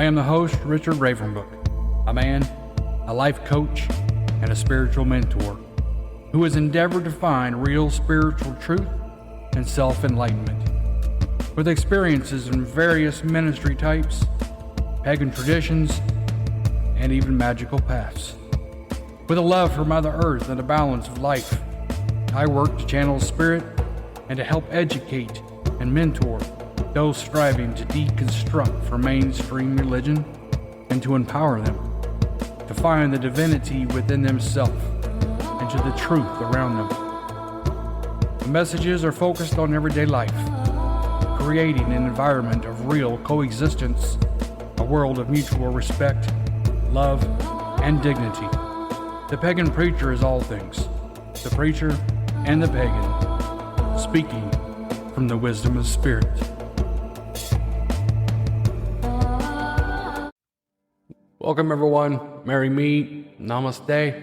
I am the host, Richard Ravenbook, a man, a life coach, and a spiritual mentor who has endeavored to find real spiritual truth and self-enlightenment. With experiences in various ministry types, pagan traditions, and even magical paths. With a love for Mother Earth and a balance of life, I work to channel spirit and to help educate and mentor those striving to deconstruct from mainstream religion and to empower them to find the divinity within themselves and to the truth around them. The messages are focused on everyday life, creating an environment of real coexistence, a world of mutual respect, love, and dignity. The pagan preacher is all things, the preacher and the pagan, speaking from the wisdom of spirit. Welcome everyone, Merry Meet, Namaste.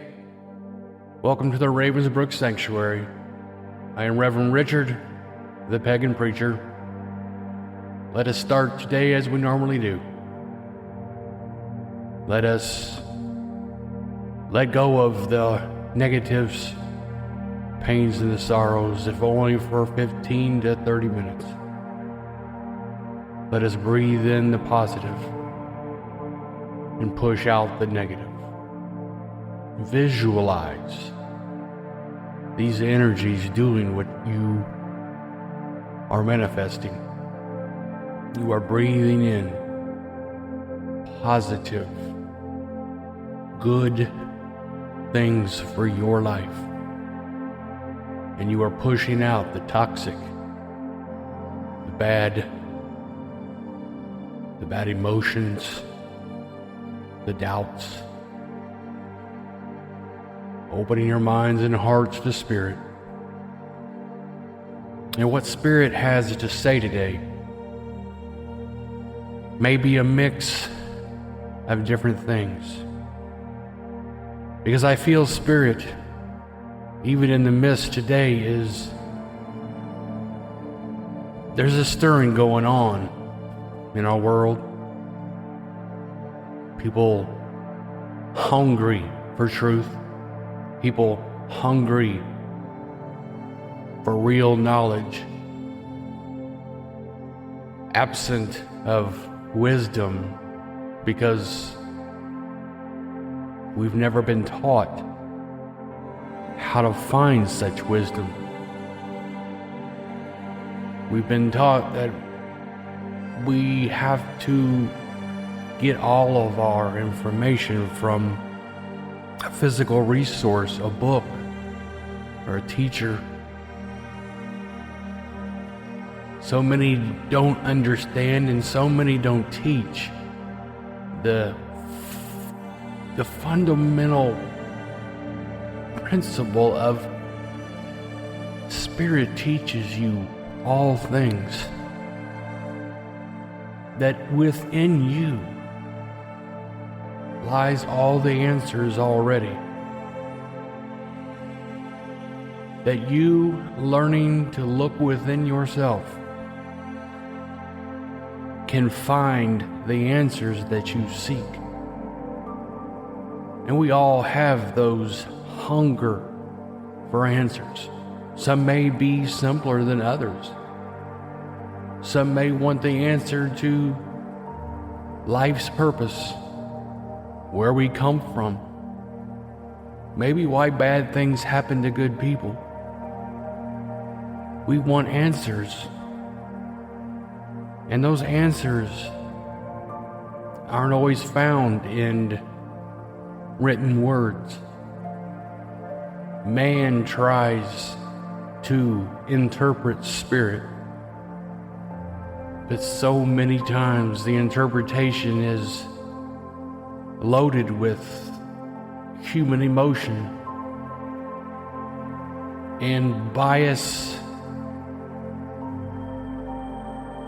Welcome to the Ravensbrook Sanctuary. I am Reverend Richard, the pagan preacher. Let us start today as we normally do. Let us let go of the negatives, pains, and the sorrows, if only for 15 to 30 minutes. Let us breathe in the positive and push out the negative. Visualize these energies doing what you are manifesting. You are breathing in positive, good things for your life. And you are pushing out the toxic, the bad emotions, the doubts, opening your minds and hearts to spirit. And what spirit has to say today may be a mix of different things. Because I feel spirit, even in the midst today, there's a stirring going on in our world. People hungry for truth. People hungry for real knowledge. Absent of wisdom because we've never been taught how to find such wisdom. We've been taught that we have to get all of our information from a physical resource, a book, or a teacher. So many don't understand and so many don't teach the fundamental principle of spirit teaches you all things, that within you lies all the answers already. That you learning to look within yourself can find the answers that you seek. And we all have those hunger for answers. Some may be simpler than others. Some may want the answer to life's purpose, where we come from, maybe why bad things happen to good people. We want answers, and those answers aren't always found in written words. Man tries to interpret spirit, but so many times the interpretation is loaded with human emotion and bias,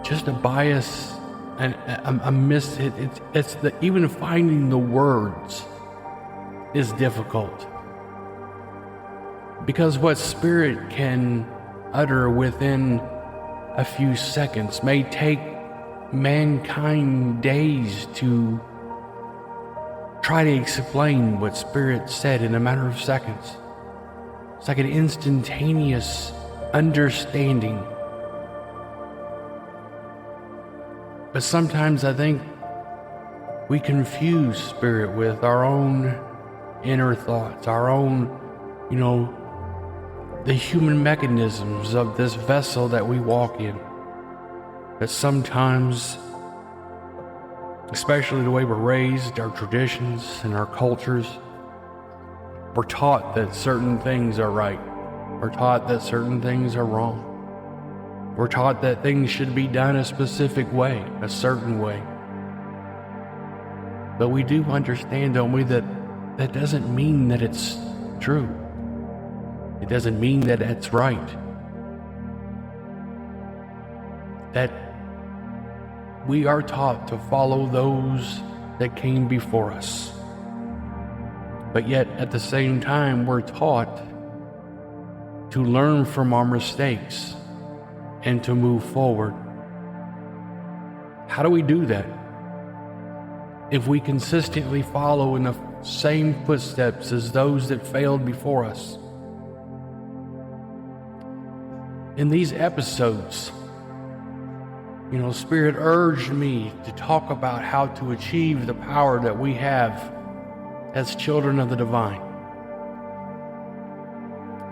just a bias and it's the even finding the words is difficult, because what spirit can utter within a few seconds may take mankind days to try to explain what Spirit said in a matter of seconds. It's like an instantaneous understanding. But sometimes I think we confuse Spirit with our own inner thoughts, our own, the human mechanisms of this vessel that we walk in. That sometimes, especially the way we're raised, our traditions and our cultures, we're taught that certain things are right. We're taught that certain things are wrong. We're taught that things should be done a specific way, a certain way. But we do understand, don't we, that that doesn't mean that it's true. It doesn't mean that it's right. That we are taught to follow those that came before us. But yet, at the same time, we're taught to learn from our mistakes and to move forward. How do we do that? If we consistently follow in the same footsteps as those that failed before us. In these episodes, Spirit urged me to talk about how to achieve the power that we have as children of the divine.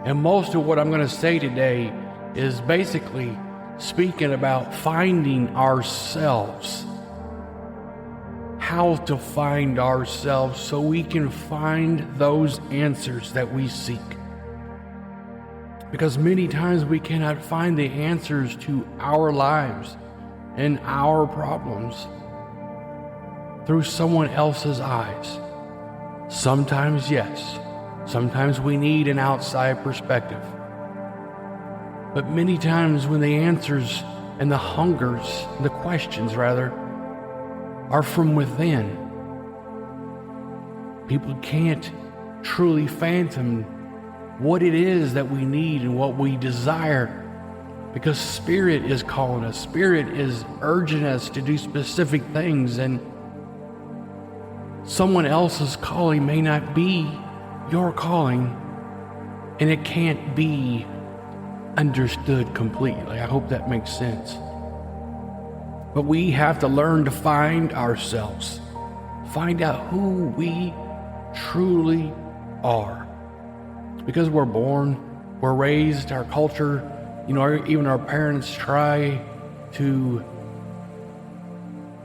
And most of what I'm going to say today is basically speaking about finding ourselves. How to find ourselves so we can find those answers that we seek. Because many times we cannot find the answers to our lives and our problems through someone else's eyes. Sometimes, yes. Sometimes we need an outside perspective. But many times when the answers and the hungers, the questions rather, are from within, people can't truly fathom what it is that we need and what we desire, because Spirit is calling us. Spirit is urging us to do specific things, and someone else's calling may not be your calling, and it can't be understood completely. I hope that makes sense. But we have to learn to find ourselves, find out who we truly are. Because we're born, we're raised, our culture, even our parents try to,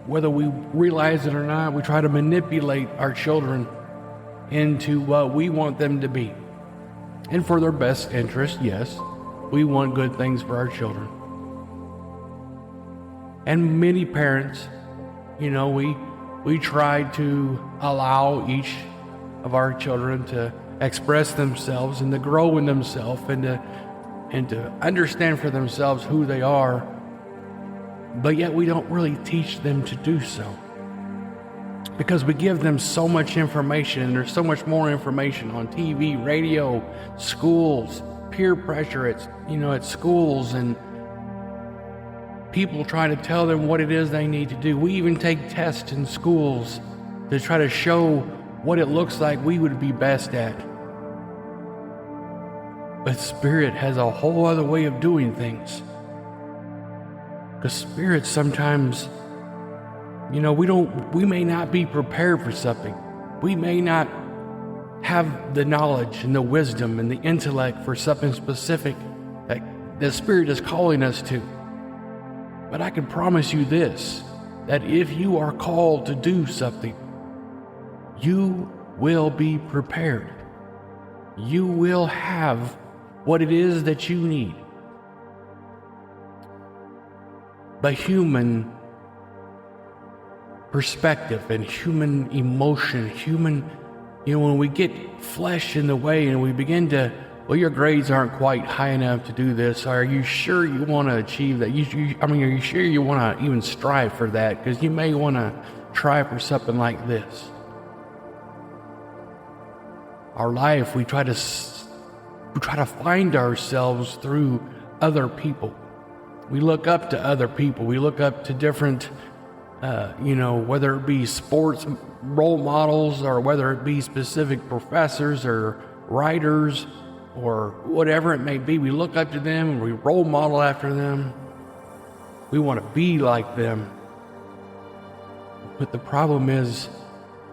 whether we realize it or not, we try to manipulate our children into what we want them to be. And for their best interest, yes, we want good things for our children. And many parents, we try to allow each of our children to express themselves and to grow in themselves and to understand for themselves who they are. But yet we don't really teach them to do so. Because we give them so much information, and there's so much more information on TV, radio, schools, peer pressure at schools, and people trying to tell them what it is they need to do. We even take tests in schools to try to show what it looks like we would be best at. But Spirit has a whole other way of doing things. Because Spirit sometimes, we may not be prepared for something. We may not have the knowledge and the wisdom and the intellect for something specific that the Spirit is calling us to. But I can promise you this, that if you are called to do something, you will be prepared. You will have what it is that you need. But human perspective and human emotion, when we get flesh in the way and we begin to, your grades aren't quite high enough to do this. Are you sure you want to achieve that? Are you sure you want to even strive for that? Because you may want to try for something like this. Our life, we try to find ourselves through other people. We look up to other people. We look up to different whether it be sports role models or whether it be specific professors or writers or whatever it may be. We look up to them and we role model after them. We want to be like them. But the problem is,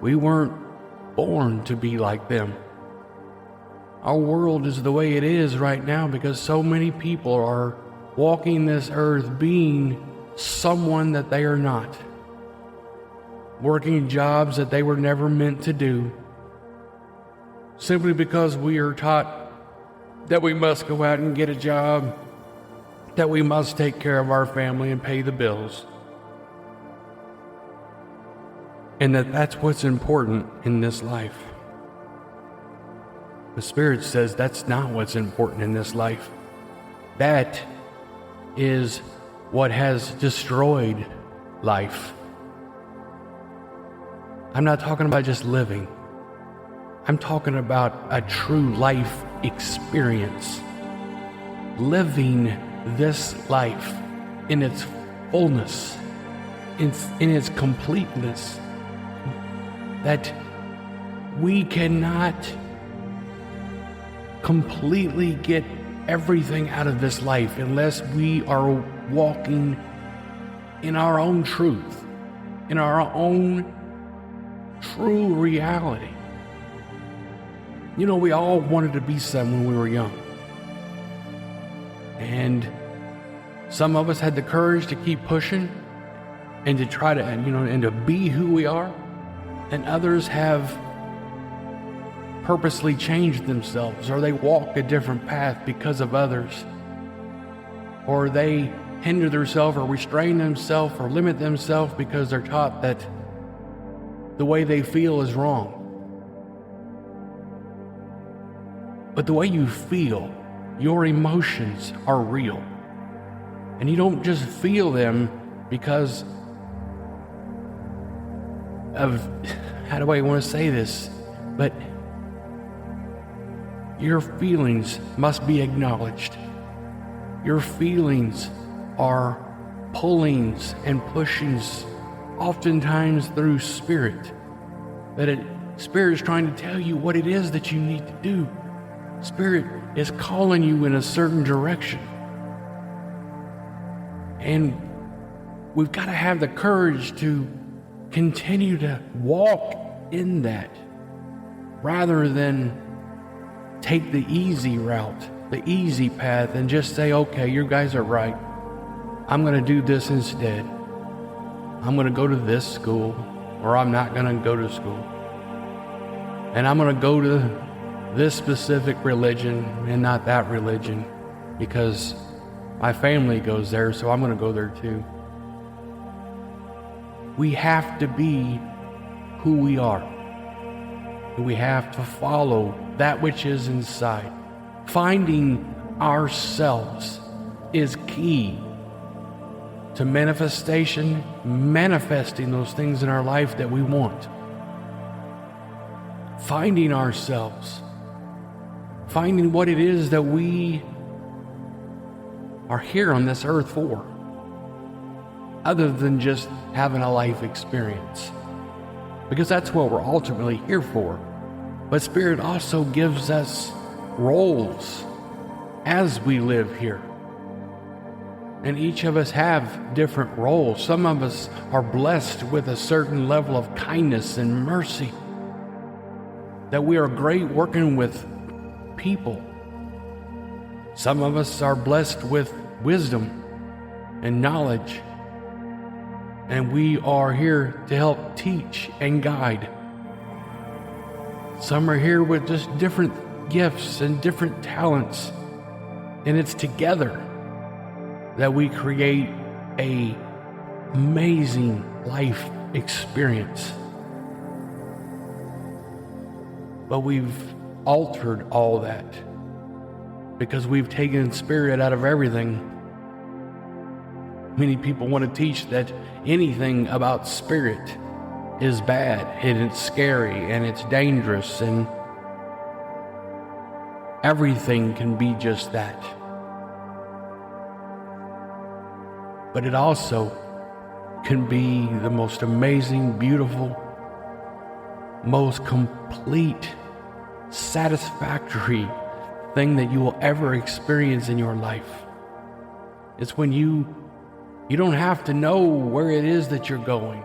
we weren't born to be like them. Our world is the way it is right now because so many people are walking this earth being someone that they are not, working jobs that they were never meant to do, simply because we are taught that we must go out and get a job, that we must take care of our family and pay the bills, and that's what's important in this life. The Spirit says that's not what's important in this life. That is what has destroyed life. I'm not talking about just living. I'm talking about a true life experience. Living this life in its fullness, in its completeness. That we cannot completely get everything out of this life unless we are walking in our own truth, in our own true reality. We all wanted to be some when we were young. And some of us had the courage to keep pushing and to try to, and to be who we are. And others have purposely changed themselves, or they walk a different path because of others, or they hinder themselves or restrain themselves or limit themselves because they're taught that the way they feel is wrong. But the way you feel, your emotions are real. And you don't just feel them because of, how do I want to say this? But your feelings must be acknowledged. Your feelings are pullings and pushings, oftentimes through Spirit. Spirit is trying to tell you what it is that you need to do. Spirit is calling you in a certain direction. And we've got to have the courage to continue to walk in that rather than take the easy route, the easy path, and just say, okay, you guys are right. I'm going to do this instead. I'm going to go to this school, or I'm not going to go to school. And I'm going to go to this specific religion and not that religion because my family goes there, so I'm going to go there too. We have to be who we are. We have to follow that which is inside. Finding ourselves is key to manifesting those things in our life that we want. Finding ourselves. Finding what it is that we are here on this earth for, other than just having a life experience. Because that's what we're ultimately here for. But Spirit also gives us roles as we live here. And each of us have different roles. Some of us are blessed with a certain level of kindness and mercy, that we are great working with people. Some of us are blessed with wisdom and knowledge, and we are here to help teach and guide. Some are here with just different gifts and different talents, and it's together that we create an amazing life experience. But we've altered all that because we've taken Spirit out of everything. Many people want to teach that anything about Spirit is bad and it's scary and it's dangerous, and everything can be just that. But it also can be the most amazing, beautiful, most complete, satisfactory thing that you will ever experience in your life. It's when you don't have to know where it is that you're going,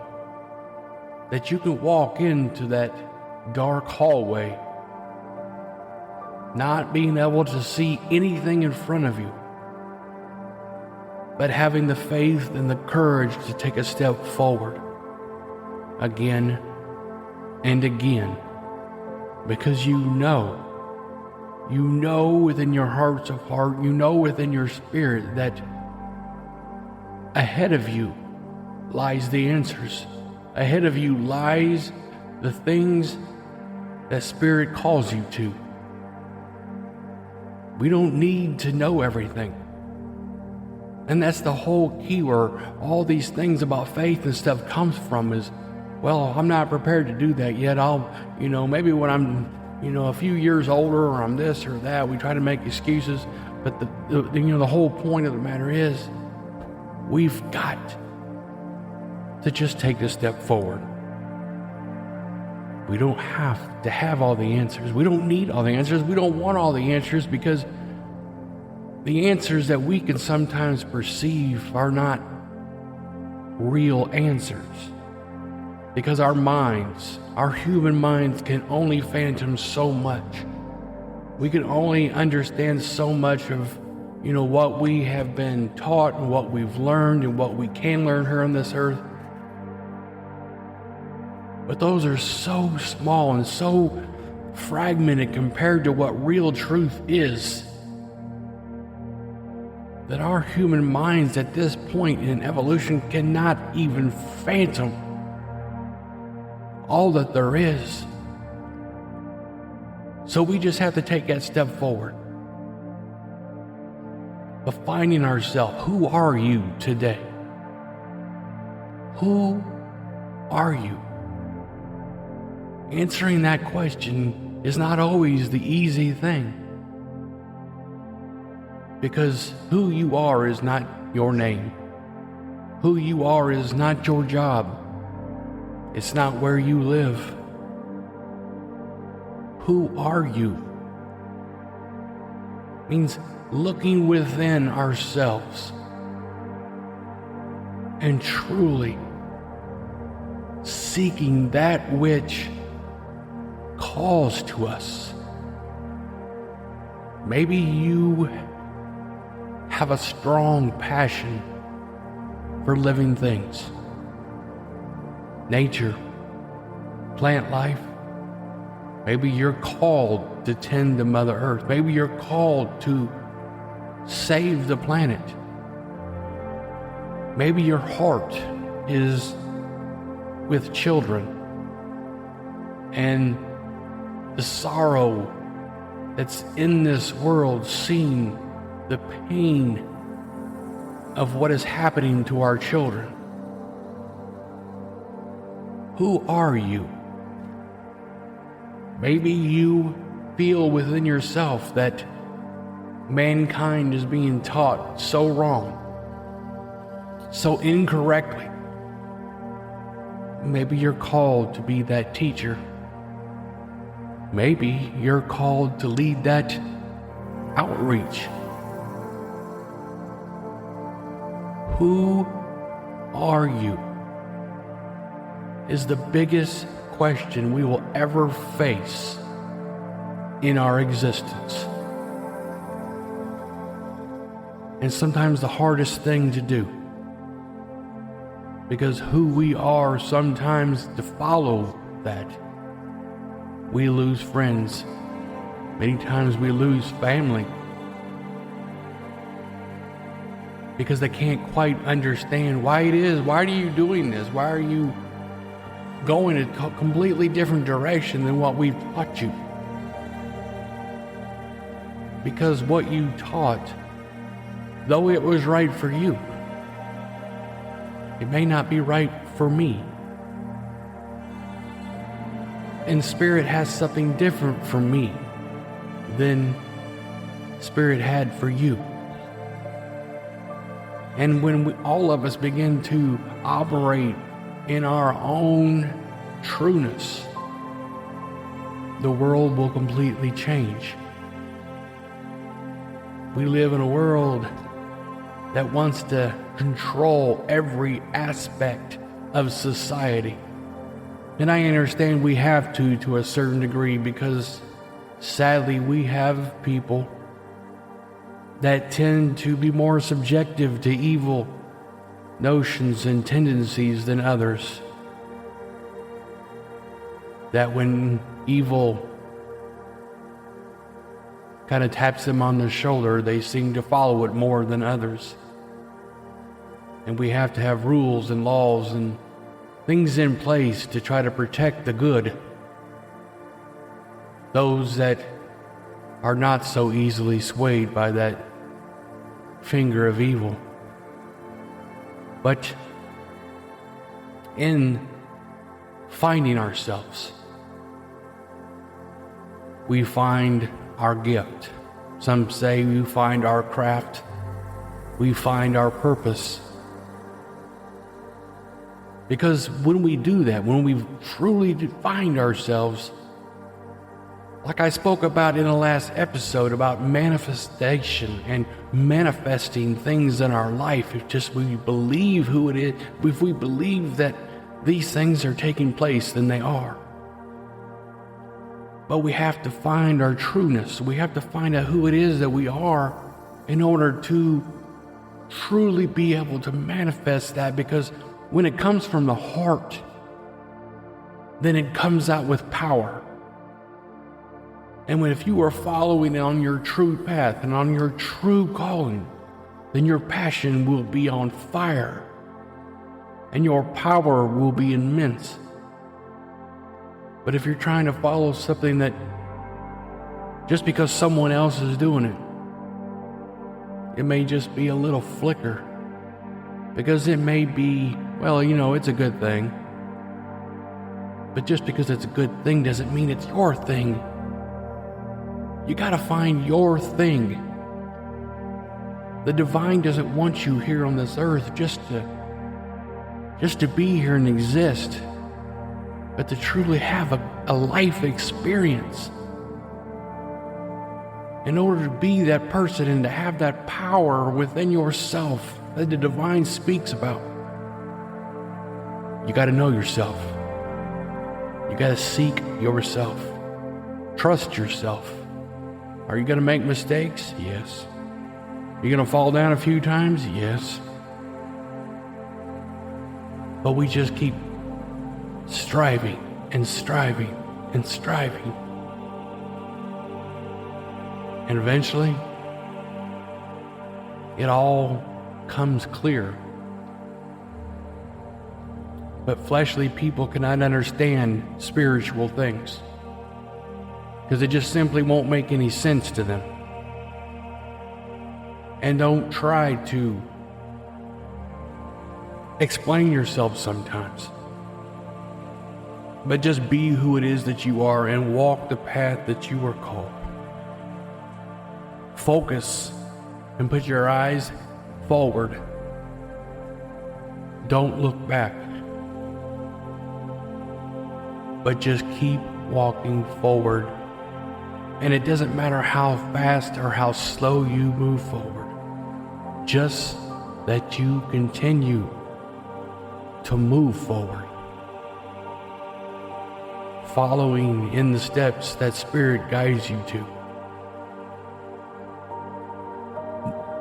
that you can walk into that dark hallway, not being able to see anything in front of you, but having the faith and the courage to take a step forward again and again, because you know within your hearts of heart, you know within your spirit that ahead of you lies the answers. Ahead of you lies the things that Spirit calls you to. We don't need to know everything. And that's the whole key where all these things about faith and stuff comes from is, well, I'm not prepared to do that yet. Maybe when I'm, a few years older, or I'm this or that, we try to make excuses. But the whole point of the matter is, we've got to just take a step forward. We don't have to have all the answers. We don't need all the answers. We don't want all the answers, because the answers that we can sometimes perceive are not real answers. Because our human minds can only fathom so much. We can only understand so much of, what we have been taught and what we've learned and what we can learn here on this earth. But those are so small and so fragmented compared to what real truth is, that our human minds at this point in evolution cannot even fathom all that there is. So we just have to take that step forward of finding ourselves. Who are you today? Who are you? Answering that question is not always the easy thing, because who you are is not your name. Who you are is not your job. It's not where you live. Who are you? Means looking within ourselves and truly seeking that which calls to us. Maybe you have a strong passion for living things, nature, plant life. Maybe you're called to tend to Mother Earth. Maybe you're called to save the planet. Maybe your heart is with children and the sorrow that's in this world, seeing the pain of what is happening to our children. Who are you? Maybe you feel within yourself that mankind is being taught so wrong, so incorrectly. Maybe you're called to be that teacher. Maybe you're called to lead that outreach. Who are you? Is the biggest question we will ever face in our existence. And sometimes the hardest thing to do. Because who we are, sometimes to follow that, we lose friends. Many times we lose family. Because they can't quite understand why it is. Why are you doing this? Why are you going a completely different direction than what we've taught you? Because what you taught, though it was right for you, it may not be right for me. And Spirit has something different for me than Spirit had for you. And when all of us begin to operate in our own trueness, the world will completely change. We live in a world that wants to control every aspect of society. And I understand we have to a certain degree, because sadly we have people that tend to be more subjective to evil notions and tendencies than others. That when evil kind of taps them on the shoulder, they seem to follow it more than others. And we have to have rules and laws and things in place to try to protect the good, those that are not so easily swayed by that finger of evil. But in finding ourselves, we find our gift. Some say we find our craft, we find our purpose. Because when we do that, when we truly find ourselves, like I spoke about in the last episode about manifestation and manifesting things in our life, if just we believe who it is, if we believe that these things are taking place, then they are. But we have to find our trueness. We have to find out who it is that we are in order to truly be able to manifest that, because when it comes from the heart, then it comes out with power. And if you are following on your true path and on your true calling, then your passion will be on fire and your power will be immense. But if you're trying to follow something that just because someone else is doing it, it may just be a little flicker, because it may be, well, it's a good thing. But just because it's a good thing doesn't mean it's your thing. You gotta find your thing. The divine doesn't want you here on this earth just to be here and exist, but to truly have a life experience. In order to be that person and to have that power within yourself that the divine speaks about, you got to know yourself. You got to seek yourself. Trust yourself. Are you going to make mistakes? Yes. You're going to fall down a few times? Yes. But we just keep striving and striving and striving. And eventually, it all comes clear. But fleshly people cannot understand spiritual things, because it just simply won't make any sense to them. And don't try to explain yourself sometimes, but just be who it is that you are and walk the path that you are called. Focus and put your eyes forward. Don't look back, but just keep walking forward. And it doesn't matter how fast or how slow you move forward, just that you continue to move forward, following in the steps that Spirit guides you to.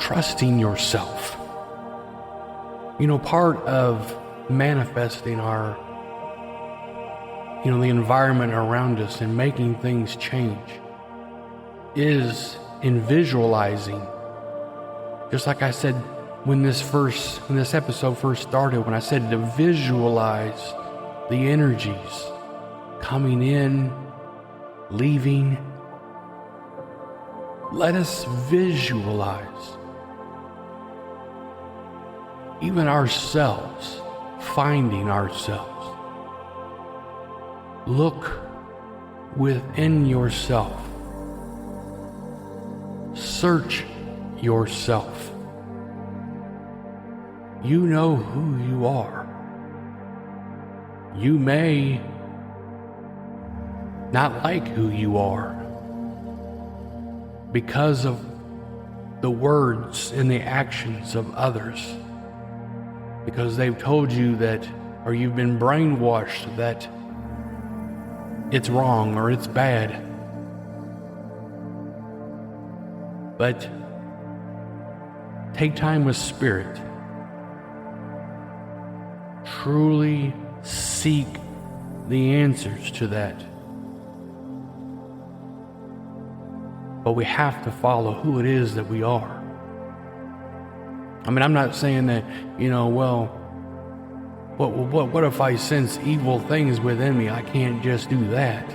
Trusting yourself. Part of manifesting our, the environment around us and making things change is in visualizing. Just like I said when this episode first started, when I said to visualize the energies coming in, leaving. Let us visualize even ourselves, finding ourselves. Look within yourself. Search yourself. you know who you are. You may not like who you are because of the words and the actions of others, because they've told you that, or you've been brainwashed that it's wrong or it's bad. But take time with Spirit. Truly seek the answers to that. But we have to follow who it is that we are. I mean, I'm not saying that, well, what if I sense evil things within me? I can't just do that.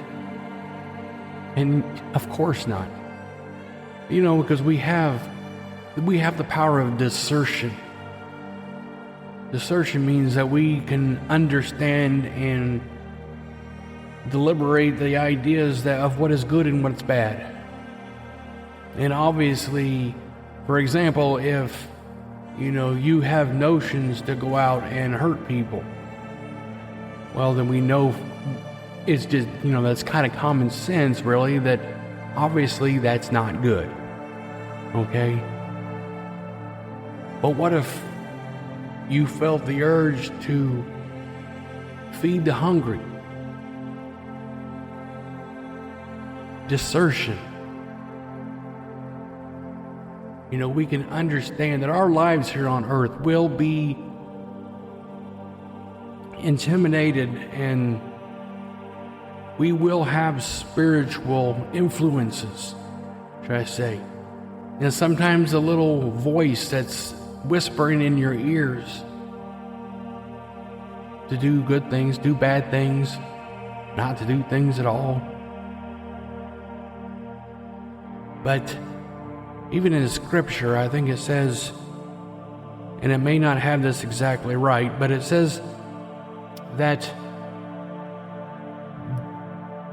And of course not. Because we have the power of discernment. Discernment means that we can understand and deliberate the ideas of what is good and what's bad. And obviously, for example, if you have notions to go out and hurt people, well, then we know it's just, that's kind of common sense, really, that obviously that's not good. Okay? But what if you felt the urge to feed the hungry? Discernment. We can understand that our lives here on earth will be intimidated, and we will have spiritual influences, should I say. And sometimes a little voice that's whispering in your ears to do good things, do bad things, not to do things at all. But even in Scripture, I think it says, and it may not have this exactly right, but it says that,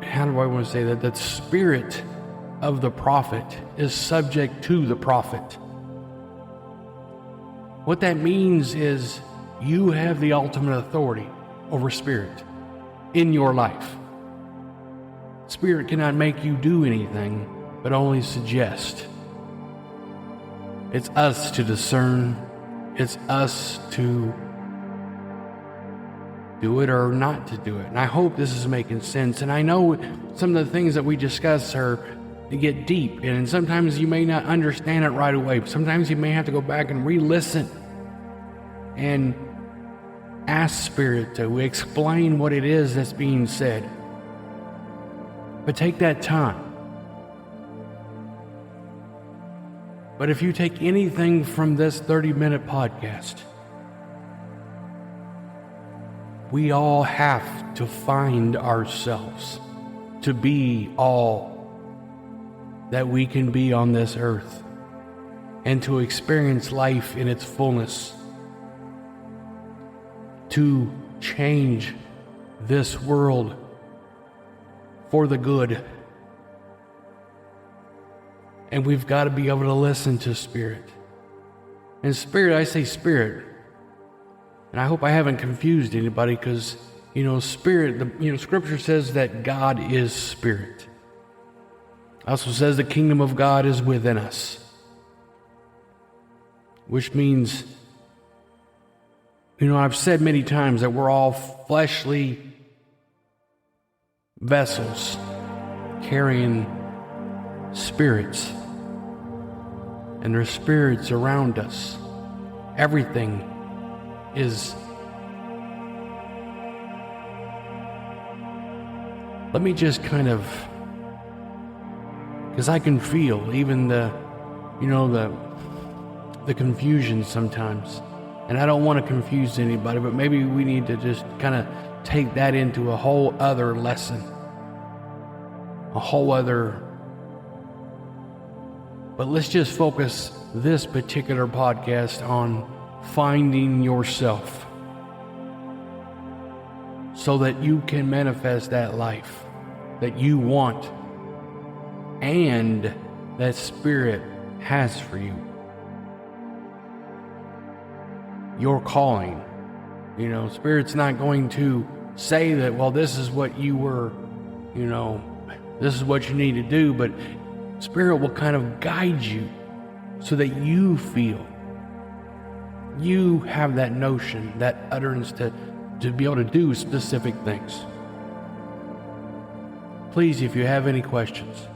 how do I want to say that? That the spirit of the prophet is subject to the prophet. What that means is you have the ultimate authority over spirit in your life. Spirit cannot make you do anything, but only suggest. It's us to discern. It's us to do it or not to do it. And I hope this is making sense. And I know some of the things that we discuss they get deep. And sometimes you may not understand it right away. But sometimes you may have to go back and re-listen and ask Spirit to explain what it is that's being said. But take that time. But if you take anything from this 30-minute podcast, we all have to find ourselves to be all that we can be on this earth and to experience life in its fullness, to change this world for the good. And we've got to be able to listen to Spirit. And Spirit, I say Spirit. And I hope I haven't confused anybody, because, Spirit, Scripture says that God is Spirit. It also says the kingdom of God is within us. Which means, I've said many times that we're all fleshly vessels carrying spirits, and there's spirits around us. Everything is. Let me just kind of, because I can feel even the confusion sometimes, and I don't want to confuse anybody, but maybe we need to just kind of take that into a whole other lesson, a whole other. But let's just focus this particular podcast on finding yourself so that you can manifest that life that you want and that Spirit has for you. your calling. Spirit's not going to say that, well, this is what you were, this is what you need to do, but Spirit will kind of guide you so that you feel, you have that notion, that utterance to be able to do specific things. Please, if you have any questions,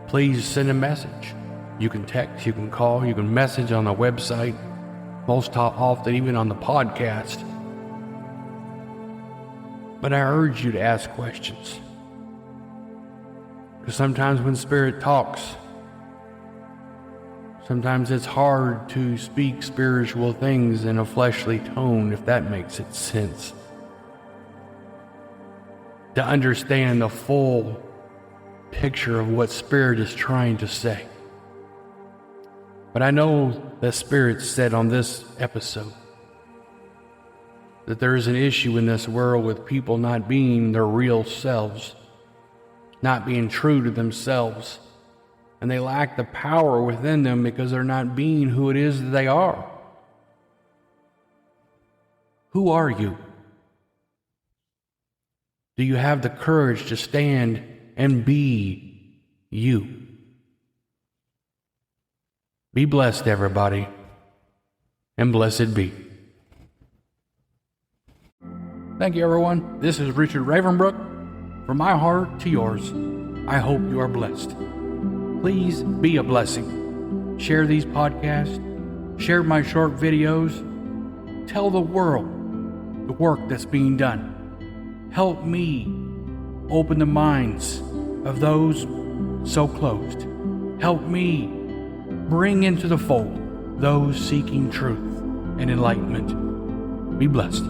please send a message. You can text, you can call, you can message on the website, most often even on the podcast. But I urge you to ask questions. Because sometimes when Spirit talks, sometimes it's hard to speak spiritual things in a fleshly tone, if that makes it sense. To understand the full picture of what Spirit is trying to say. But I know that Spirit said on this episode that there is an issue in this world with people not being their real selves, not being true to themselves, and they lack the power within them because they're not being who it is that they are. Who are you? Do you have the courage to stand and be you? Be blessed, everybody, and blessed be. Thank you, everyone. This is Richard Ravenbrook. From my heart to yours, I hope you are blessed. Please be a blessing. Share these podcasts. Share my short videos. Tell the world the work that's being done. Help me open the minds of those so closed. Help me bring into the fold those seeking truth and enlightenment. Be blessed.